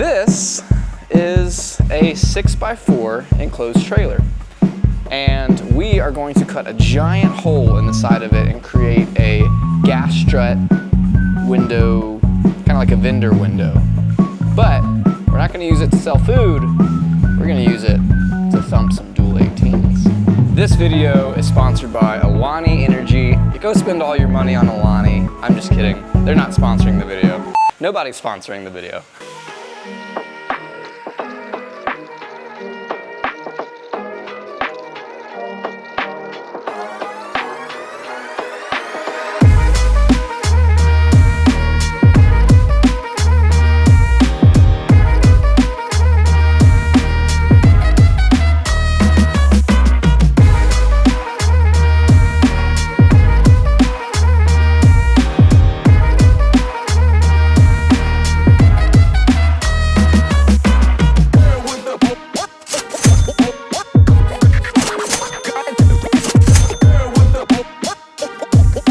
This is a 6x4 enclosed trailer, and we are going to cut a giant hole in the side of it and create a gas strut window, kind of like a vendor window. But we're not going to use it to sell food, we're going to use it to thump some dual 18s. This video is sponsored by Alani Energy. You go spend all your money on Alani. I'm just kidding. They're not sponsoring the video. Nobody's sponsoring the video.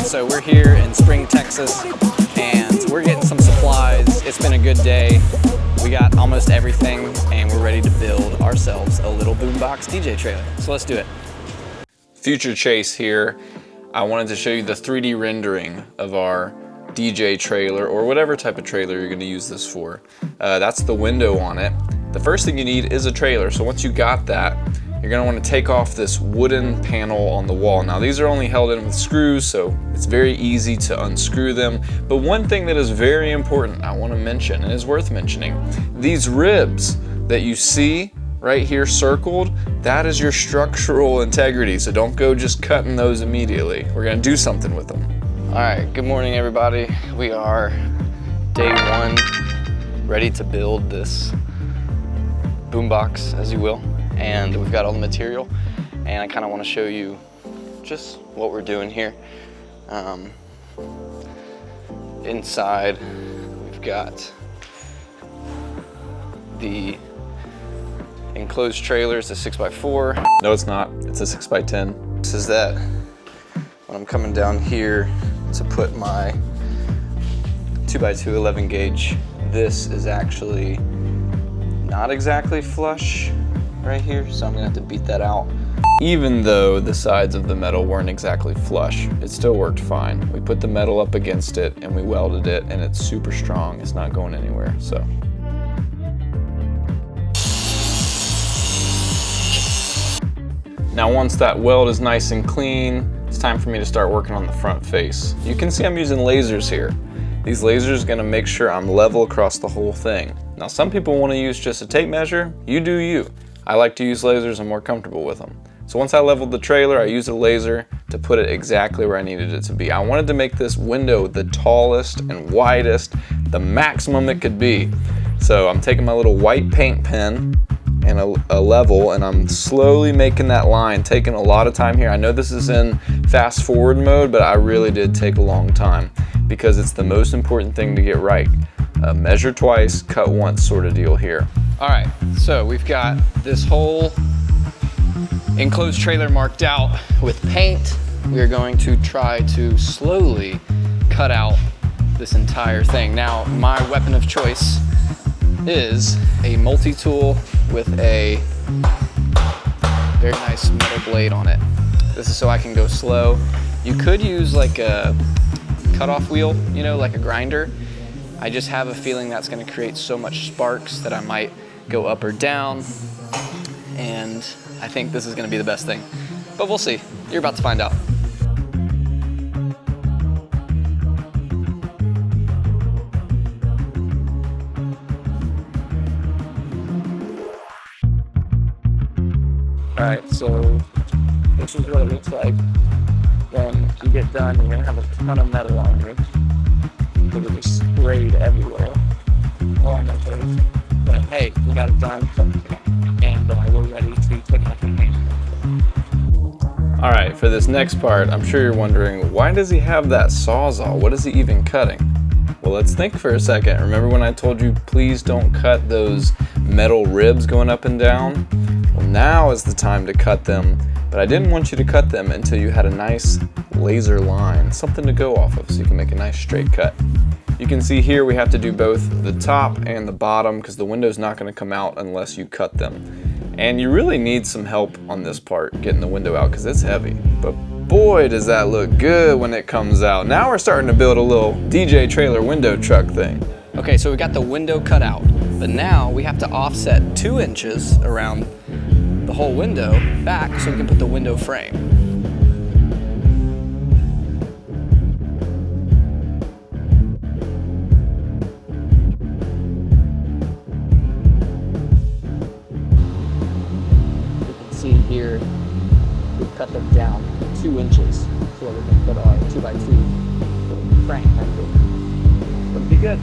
So we're here in Spring, Texas, and we're getting some supplies. It's been a good day. We got almost everything, and we're ready to build ourselves a little boombox DJ trailer. So let's do it. Future Chase here. I wanted to show you the 3D rendering of our DJ trailer, or whatever type of trailer you're gonna use this for. That's the window on it. The first thing you need is a trailer. So once you got that, you're gonna wanna take off this wooden panel on the wall. Now these are only held in with screws, so it's very easy to unscrew them. But one thing that is very important I wanna mention, and is worth mentioning, these ribs that you see right here circled, that is your structural integrity, so don't go just cutting those immediately. We're gonna do something with them. All right, good morning everybody. We are day one, ready to build this boombox, as you will. And we've got all the material, and I kind of want to show you just what we're doing here. Inside, we've got the enclosed trailer. It's a 6x4. No, it's not. It's a 6x10. This is that. When I'm coming down here to put my 2x2 11 gauge, this is actually not exactly flush right here, so I'm gonna have to beat that out. Even though the sides of the metal weren't exactly flush, it still worked fine. We put the metal up against it and we welded it, and it's super strong. It's not going anywhere, so. Now once that weld is nice and clean, it's time for me to start working on the front face. You can see I'm using lasers here. These lasers are gonna make sure I'm level across the whole thing. Now some people wanna use just a tape measure. You do you. I like to use lasers, I'm more comfortable with them. So once I leveled the trailer, I used a laser to put it exactly where I needed it to be. I wanted to make this window the tallest and widest, the maximum it could be. So I'm taking my little white paint pen and a level, and I'm slowly making that line, taking a lot of time here. I know this is in fast forward mode, but I really did take a long time because it's the most important thing to get right. Measure twice, cut once sort of deal here. All right, so we've got this whole enclosed trailer marked out with paint. We are going to try to slowly cut out this entire thing. Now, my weapon of choice is a multi-tool with a very nice metal blade on it. This is so I can go slow. You could use like a cutoff wheel, you know, like a grinder. I just have a feeling that's gonna create so much sparks that I might go up or down, and I think this is gonna be the best thing. But we'll see. You're about to find out. All right, so this is what it looks like when you get done. You're gonna have a ton of metal on you because it was sprayed everywhere on the face. But hey, we got it done, and we're ready to put it up in paint. All right, for this next part, I'm sure you're wondering, why does he have that Sawzall? What is he even cutting? Well, let's think for a second. Remember when I told you, please don't cut those metal ribs going up and down? Well, now is the time to cut them, but I didn't want you to cut them until you had a nice laser line, something to go off of so you can make a nice straight cut. You can see here we have to do both the top and the bottom because the window's not going to come out unless you cut them. And you really need some help on this part, getting the window out, because it's heavy. But boy, does that look good when it comes out. Now we're starting to build a little DJ trailer window truck thing. Okay, so we got the window cut out, but now we have to offset 2 inches around the whole window back so we can put the window frame. You can see here, we cut them down 2 inches so we can put our 2x2 frame right there. Would be good.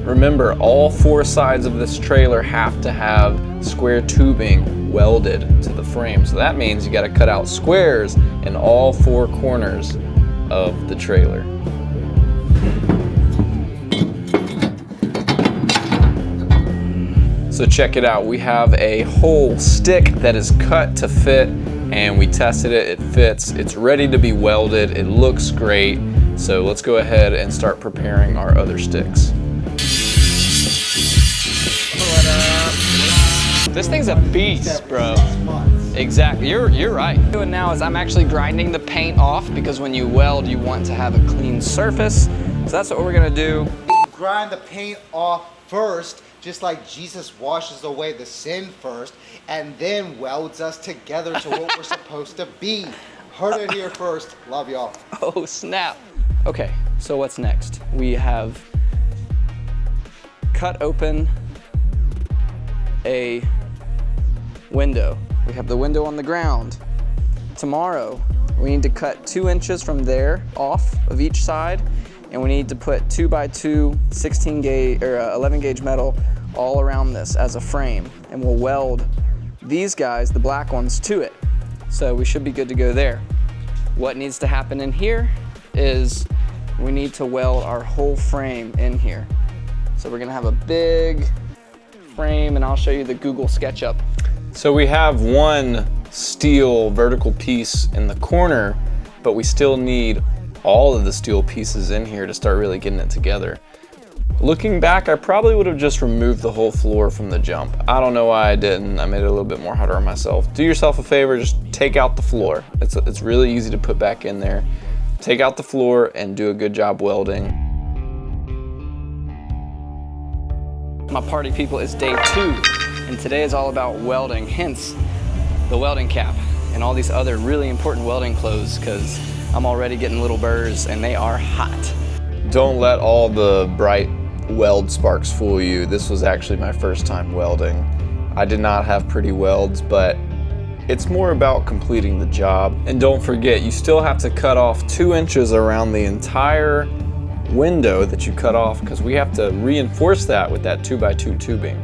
Remember, all 4 sides of this trailer have to have square tubing welded to the frame. So that means you got to cut out squares in all 4 corners of the trailer. So check it out. We have a whole stick that is cut to fit, and we tested it. It fits. It's ready to be welded. It looks great. So let's go ahead and start preparing our other sticks. This thing's a beast, bro. Exactly, you're right. What I'm doing now is I'm actually grinding the paint off because when you weld, you want to have a clean surface. So that's what we're gonna do. Grind the paint off first, just like Jesus washes away the sin first, and then welds us together to what we're supposed to be. Heard it here first. Love y'all. Oh, snap. Okay, so what's next? We have cut open a window. We have the window on the ground. Tomorrow, we need to cut 2 inches from there off of each side, and we need to put 2x2 16 gauge or 11 gauge metal all around this as a frame, and we'll weld these guys, the black ones, to it. So we should be good to go there. What needs to happen in here is we need to weld our whole frame in here. So we're gonna have a big frame, and I'll show you the Google SketchUp. So we have one steel vertical piece in the corner, but we still need all of the steel pieces in here to start really getting it together. Looking back, I probably would have just removed the whole floor from the jump. I don't know why I didn't. I made it a little bit more harder on myself. Do yourself a favor, just take out the floor. It's really easy to put back in there. Take out the floor and do a good job welding. My party people, it's day 2, and today is all about welding, hence the welding cap and all these other really important welding clothes, because I'm already getting little burrs and they are hot. Don't let all the bright weld sparks fool you. This was actually my first time welding. I did not have pretty welds, but it's more about completing the job. And don't forget, you still have to cut off 2 inches around the entire window that you cut off, because we have to reinforce that with that 2x2 tubing.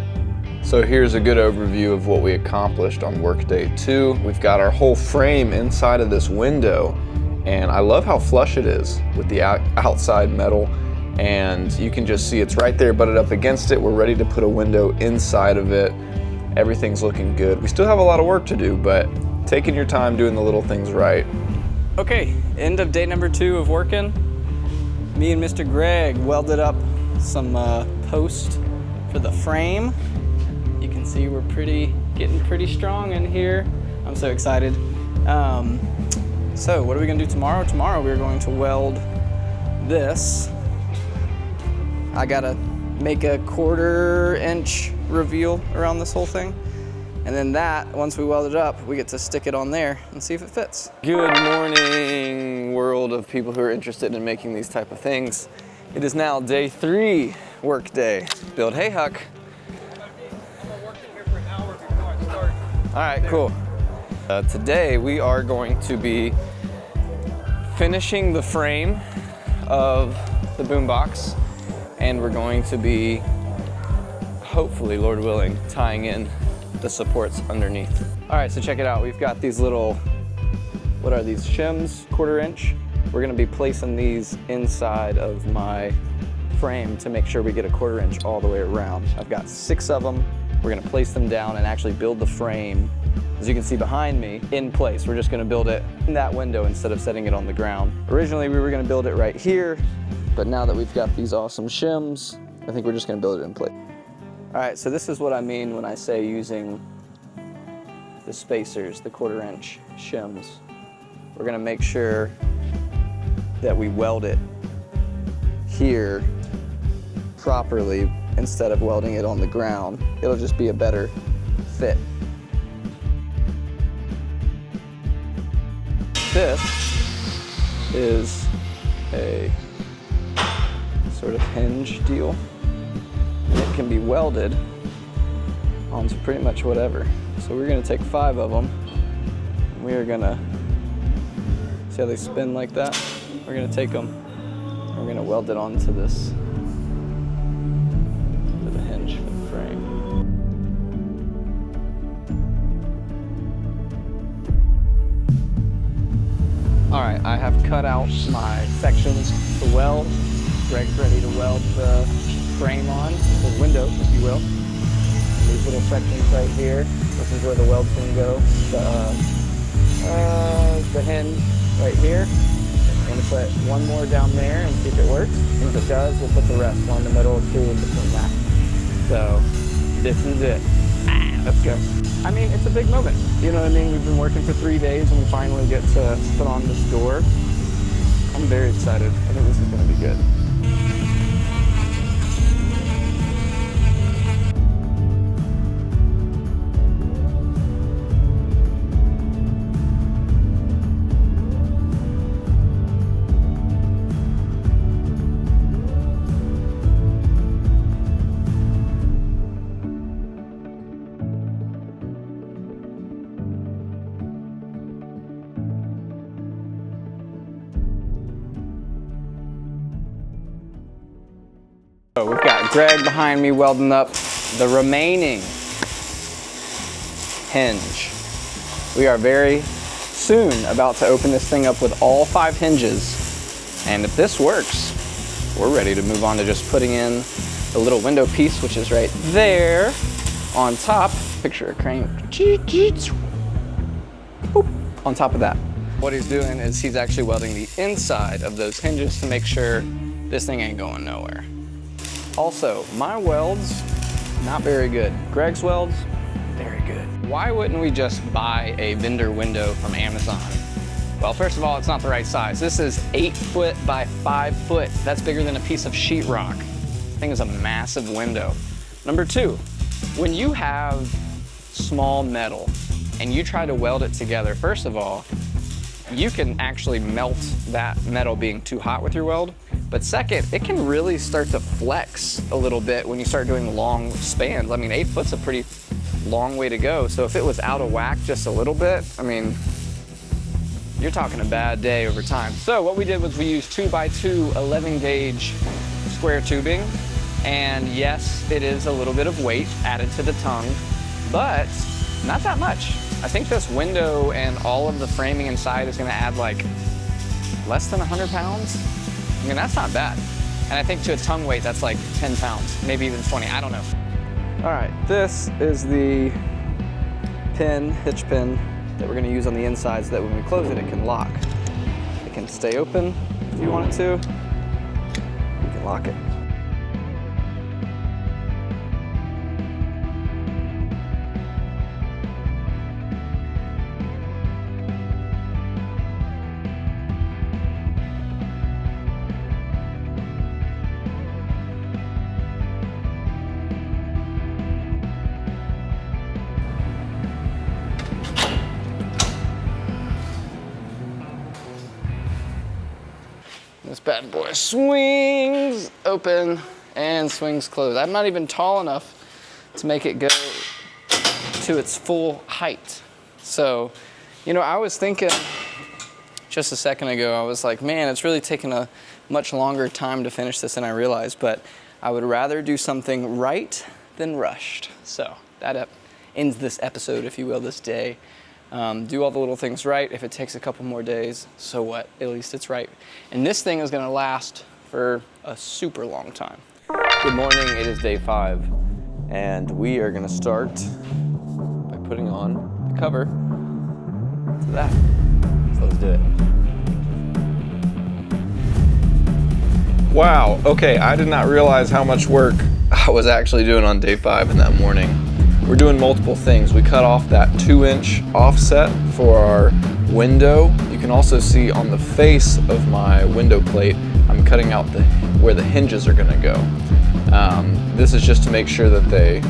So here's a good overview of what we accomplished on work day 2. We've got our whole frame inside of this window, and I love how flush it is with the outside metal, and you can just see it's right there butted up against it. We're ready to put a window inside of it. Everything's looking good. We still have a lot of work to do, but taking your time doing the little things right. Okay, end of day number 2 of working. Me and Mr. Greg welded up some post for the frame. You can see we're getting pretty strong in here. I'm so excited. So what are we gonna do tomorrow? Tomorrow we're going to weld this. I gotta make a 1/4 inch reveal around this whole thing. And then that, once we weld it up, we get to stick it on there and see if it fits. Good morning, world of people who are interested in making these type of things. It is now day 3 work day. Build Hey Huck. All right, cool. Today we are going to be finishing the frame of the boombox, and we're going to be, hopefully, Lord willing, tying in the supports underneath. All right, so check it out. We've got these little, what are these, shims, 1/4 inch. We're gonna be placing these inside of my frame to make sure we get a 1/4 inch all the way around. I've got 6 of them. We're gonna place them down and actually build the frame, as you can see behind me, in place. We're just gonna build it in that window instead of setting it on the ground. Originally, we were gonna build it right here, but now that we've got these awesome shims, I think we're just gonna build it in place. All right, so this is what I mean when I say using the spacers, the 1/4 inch shims. We're gonna make sure that we weld it here properly instead of welding it on the ground. It'll just be a better fit. This is a sort of hinge deal. It can be welded onto pretty much whatever. So we're gonna take 5 of them. We are gonna, see how they spin like that? We're gonna take them, we're gonna weld it onto this, to the hinge for the frame. All right, I have cut out my sections to weld. Greg's ready to weld the frame on, the window, if you will. And these little sections right here, this is where the weld's gonna go. The hinge right here. I'm gonna put one more down there and see if it works. And if it does, we'll put the rest one in the middle, 2 in between that. So this is it. Let's go. I mean, it's a big moment. You know what I mean? We've been working for 3 days and we finally get to put on this door. I'm very excited. I think this is gonna be good. So we've got Greg behind me welding up the remaining hinge. We are very soon about to open this thing up with all 5 hinges. And if this works, we're ready to move on to just putting in the little window piece, which is right there on top. Picture a crane. Boop, on top of that. What he's doing is he's actually welding the inside of those hinges to make sure this thing ain't going nowhere. Also, my welds, not very good. Greg's welds, very good. Why wouldn't we just buy a vendor window from Amazon? Well, first of all, it's not the right size. This is 8 foot by 5 foot. That's bigger than a piece of sheetrock. This thing is a massive window. Number 2, when you have small metal and you try to weld it together, first of all, you can actually melt that metal being too hot with your weld. But second, it can really start to flex a little bit when you start doing long spans. I mean, 8 foot's a pretty long way to go. So if it was out of whack just a little bit, I mean, you're talking a bad day over time. So what we did was we used 2x2 11 gauge square tubing. And yes, it is a little bit of weight added to the tongue, but not that much. I think this window and all of the framing inside is gonna add like less than 100 pounds. I mean, that's not bad. And I think to a tongue weight, that's like 10 pounds, maybe even 20, I don't know. All right, this is the pin, hitch pin, that we're gonna use on the inside so that when we close it, it can lock. It can stay open if you want it to. You can lock it. This bad boy swings open and swings closed. I'm not even tall enough to make it go to its full height. So, you know, I was thinking just a second ago, I was like, man, it's really taken a much longer time to finish this than I realized, but I would rather do something right than rushed. So that ends this episode, if you will, this day. Do all the little things right. If it takes a couple more days, so what? At least it's right. And this thing is going to last for a super long time. Good morning, it is day 5, and we are going to start by putting on the cover to that. So let's do it. Wow, okay, I did not realize how much work I was actually doing on day 5 in that morning. We're doing multiple things. We cut off that 2-inch offset for our window. You can also see on the face of my window plate, I'm cutting out where the hinges are gonna go. This is just to make sure that they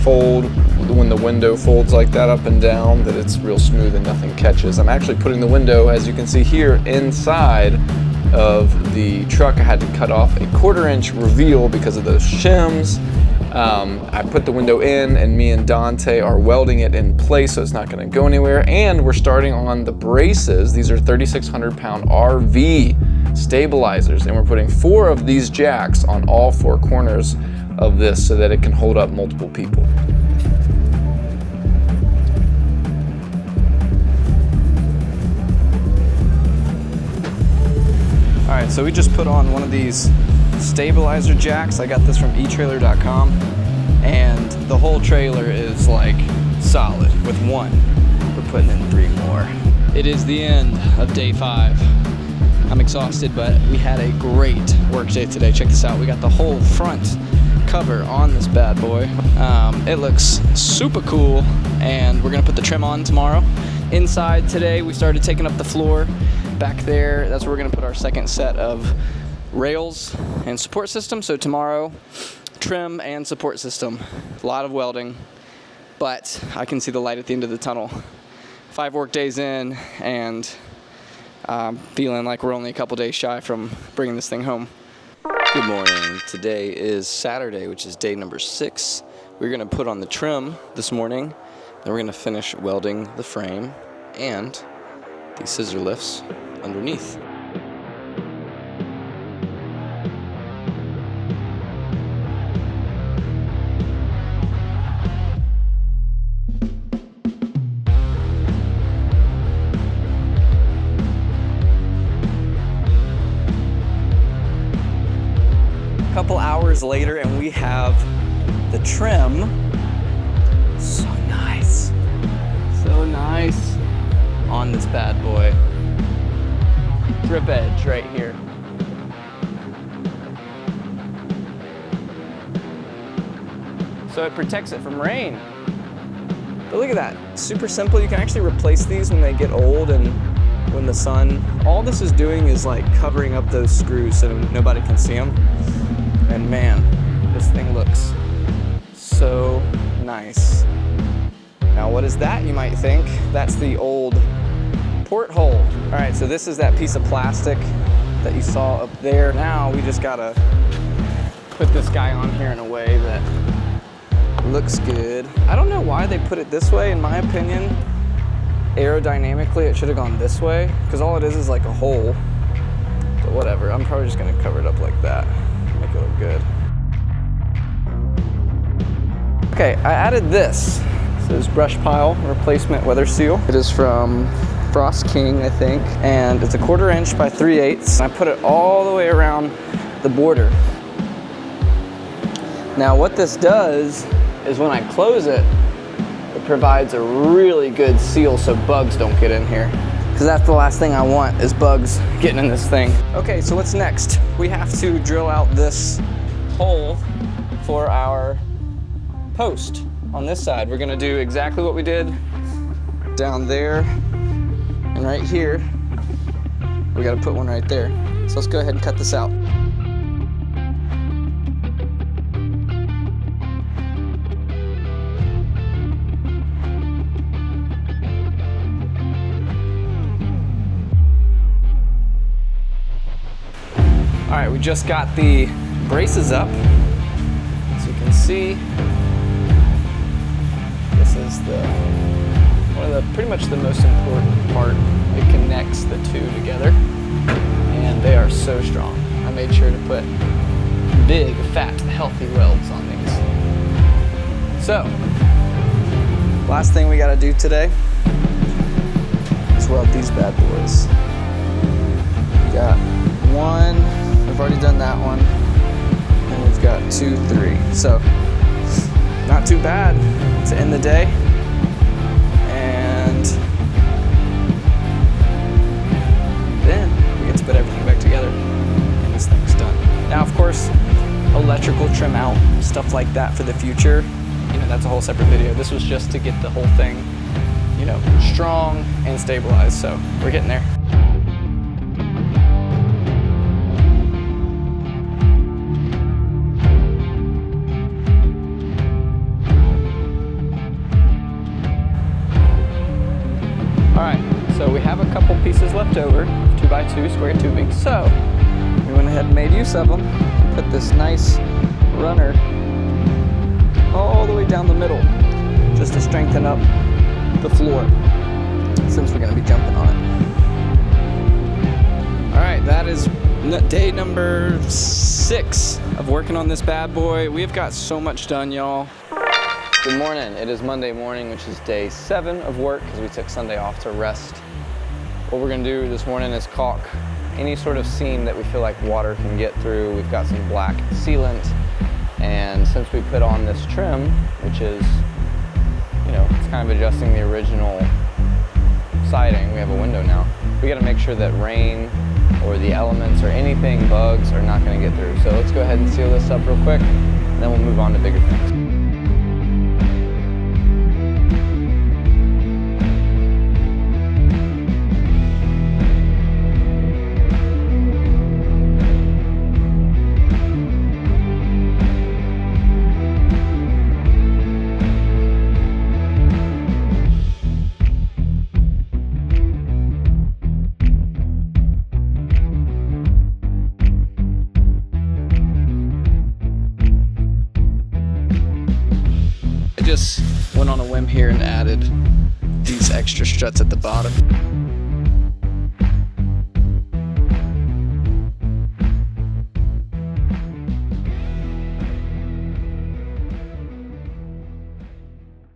fold, when the window folds like that up and down, that it's real smooth and nothing catches. I'm actually putting the window, as you can see here, inside of the truck. I had to cut off a 1/4-inch reveal because of those shims. I put the window in, and me and Dante are welding it in place so it's not going to go anywhere. And we're starting on the braces. These are 3,600-pound RV stabilizers, and we're putting 4 of these jacks on all 4 corners of this so that it can hold up multiple people. All right, so we just put on one of these stabilizer jacks. I got this from eTrailer.com, and the whole trailer is like solid with 1. We're putting in 3 more. It is the end of day 5. I'm exhausted, but we had a great work day today. Check this out. We got the whole front cover on this bad boy. It looks super cool, and we're gonna put the trim on tomorrow. Inside today, we started taking up the floor. Back there, that's where we're gonna put our second set of rails and support system. So tomorrow, trim and support system. A lot of welding, but I can see the light at the end of the tunnel. 5 work days in, and I'm feeling like we're only a couple days shy from bringing this thing home. Good morning. Today is Saturday, which is day number 6. We're gonna put on the trim this morning, then we're gonna finish welding the frame and these scissor lifts underneath. A couple hours later, and we have the trim. So nice. So nice on this bad boy. Drip edge right here. So it protects it from rain. But look at that, super simple. You can actually replace these when they get old and when the sun, all this is doing is like covering up those screws so nobody can see them. And man, this thing looks so nice. Now what is that, you might think? That's the old porthole. All right, so this is that piece of plastic that you saw up there. Now we just gotta put this guy on here in a way that looks good. I don't know why they put it this way. In my opinion, aerodynamically, it should have gone this way, because all it is like a hole. But whatever, I'm probably just gonna cover it up like that. Make it look good. Okay, I added this. This is brush pile replacement weather seal. It is from Frost King, I think, and it's a 1/4 inch by 3/8. I put it all the way around the border. Now what this does is when I close it, it provides a really good seal so bugs don't get in here. Because that's the last thing I want is bugs getting in this thing. Okay, so what's next? We have to drill out this hole for our post on this side. We're gonna do exactly what we did down there and right here. We gotta put one right there. So let's go ahead and cut this out. All right, we just got the braces up. As you can see, this is pretty much the most important part. It connects the two together, and they are so strong. I made sure to put big, fat, healthy welds on these. So, Last thing we gotta do today is weld these bad boys. We got one, we've already done that one, and we've got 2, 3. So, not too bad to end the day. And then we get to put everything back together and this thing's done. Now, of course, electrical trim out, stuff like that for the future, you know, that's a whole separate video. This was just to get the whole thing, you know, strong and stabilized. So we're getting there. All right, so we have a couple pieces left over, 2x2 square tubing. So we went ahead and made use of them and put this nice runner all the way down the middle just to strengthen up the floor since we're going to be jumping on it. All right, that is day number 6 of working on this bad boy. We have got so much done, y'all. Good morning. It is Monday morning, which is day 7 of work because we took Sunday off to rest. What we're going to do this morning is caulk any sort of seam that we feel like water can get through. We've got some black sealant, and since we put on this trim, which is, you know, it's kind of adjusting the original siding, we have a window now, we got to make sure that rain or the elements or anything, bugs, are not going to get through. So let's go ahead and seal this up real quick, and then we'll move on to bigger things. Just went on a whim here and added these extra struts at the bottom.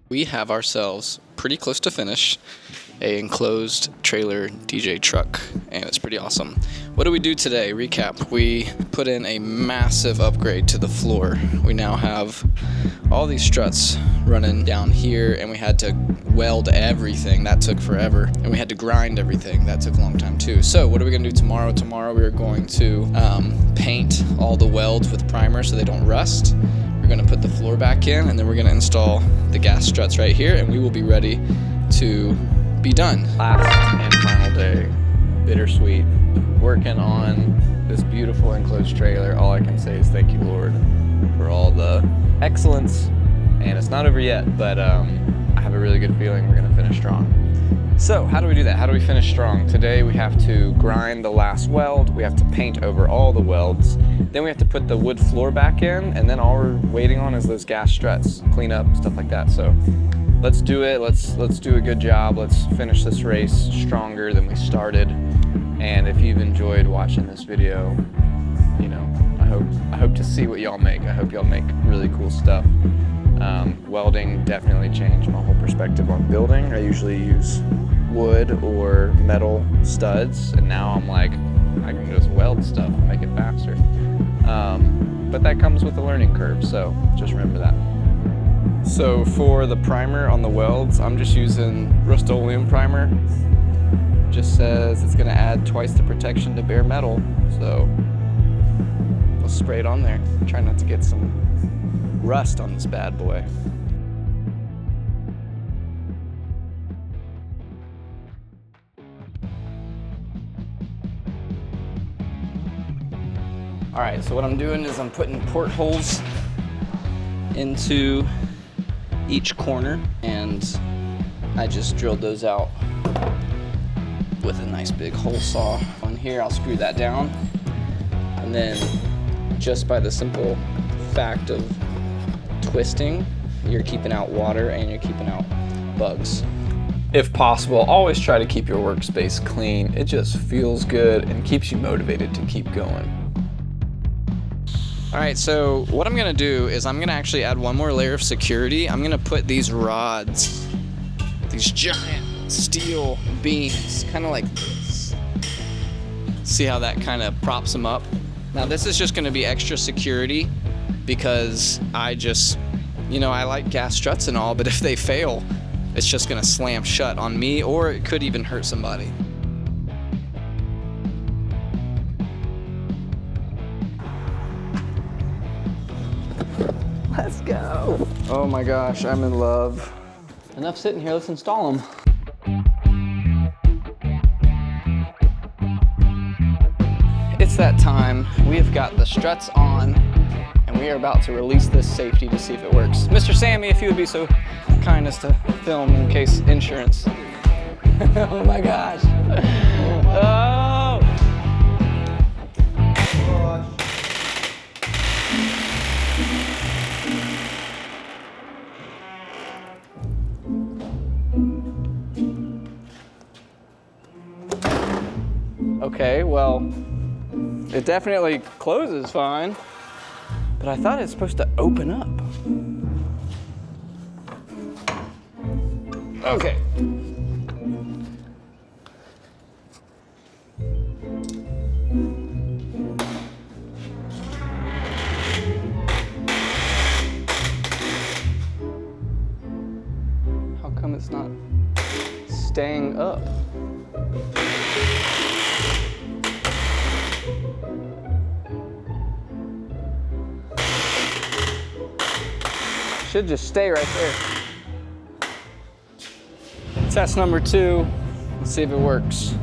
We have ourselves pretty close to finish a enclosed trailer DJ truck, and it's pretty awesome. What do we do today? Recap. We put in a massive upgrade to the floor. We now have all these struts running down here, and we had to weld everything. That took forever. And we had to grind everything. That took a long time too. So what are we gonna do tomorrow? Tomorrow we are going to paint all the welds with primer so they don't rust. We're gonna put the floor back in, and then we're gonna install the gas struts right here, and we will be ready to be done. Last and final day, bittersweet, working on this beautiful enclosed trailer. All I can say is thank you, Lord, for all the excellence. And it's not over yet, but I have a really good feeling we're gonna finish strong. So how do we do that? How do we finish strong? Today we have to grind the last weld, we have to paint over all the welds, then we have to put the wood floor back in, and then all we're waiting on is those gas struts, clean up, stuff like that. So let's do it, let's do a good job, let's finish this race stronger than we started. And if you've enjoyed watching this video, you know, I hope to see what y'all make. I hope y'all make really cool stuff. Welding definitely changed my whole perspective on building. I usually use wood or metal studs, and now I'm like, I can just weld stuff and make it faster. But that comes with a learning curve, so just remember that. So for the primer on the welds, I'm just using Rust-Oleum primer. Just says it's gonna add twice the protection to bare metal, so we'll spray it on there. Try not to get some rust on this bad boy. All right, so what I'm doing is I'm putting portholes into each corner, and I just drilled those out with a nice big hole saw. On here, I'll screw that down, and then just by the simple fact of twisting, you're keeping out water and you're keeping out bugs. If possible, always try to keep your workspace clean. It just feels good and keeps you motivated to keep going. All right, so what I'm gonna do is I'm gonna actually add one more layer of security. I'm gonna put these rods these giant steel beams, kind of like this. See how that kind of props them up? Now this is just gonna be extra security because I like gas struts and all, but if they fail, it's just gonna slam shut on me, or it could even hurt somebody. Let's go. Oh my gosh, I'm in love. Enough sitting here, let's install them. It's that time. We have got the struts on, and we are about to release this safety to see if it works. Mr. Sammy, if you would be so kind as to film in case insurance. Oh my gosh. Oh! Okay, well, it definitely closes fine, but I thought it's supposed to open up. Okay. How come it's not staying up? Should just stay right there. Test number 2. Let's see if it works.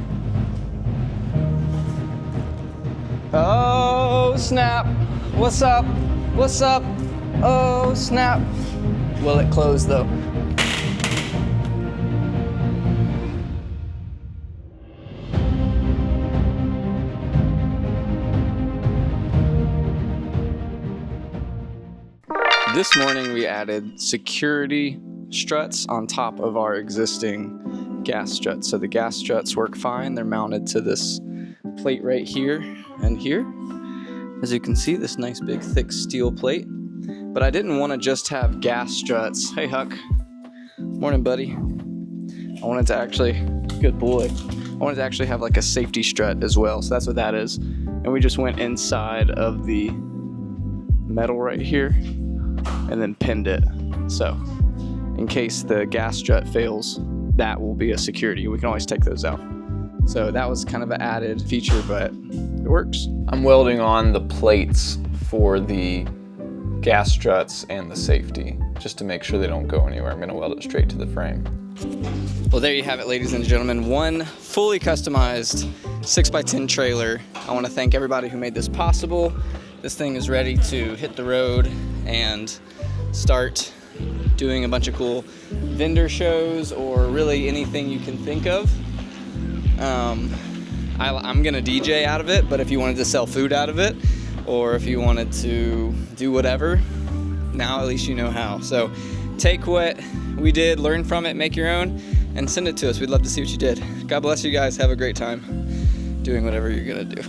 Oh, snap. What's up? What's up? Oh, snap. Will it close though? This morning we added security struts on top of our existing gas struts. So the gas struts work fine. They're mounted to this plate right here and here. As you can see, this nice big thick steel plate. But I didn't want to just have gas struts. Hey Huck. Morning, buddy. I wanted to actually, good boy. I wanted to actually have like a safety strut as well. So that's what that is. And we just went inside of the metal right here and then pinned it. So in case the gas strut fails, that will be a security. We can always take those out. So that was kind of an added feature, but it works. I'm welding on the plates for the gas struts and the safety, just to make sure they don't go anywhere. I'm gonna weld it straight to the frame. Well, there you have it, ladies and gentlemen. One fully customized 6x10 trailer. I wanna thank everybody who made this possible. This thing is ready to hit the road and start doing a bunch of cool vendor shows or really anything you can think of. I'm gonna DJ out of it, but if you wanted to sell food out of it, or if you wanted to do whatever, now at least you know how. So take what we did, learn from it, make your own, and send it to us. We'd love to see what you did. God bless you guys. Have a great time doing whatever you're gonna do.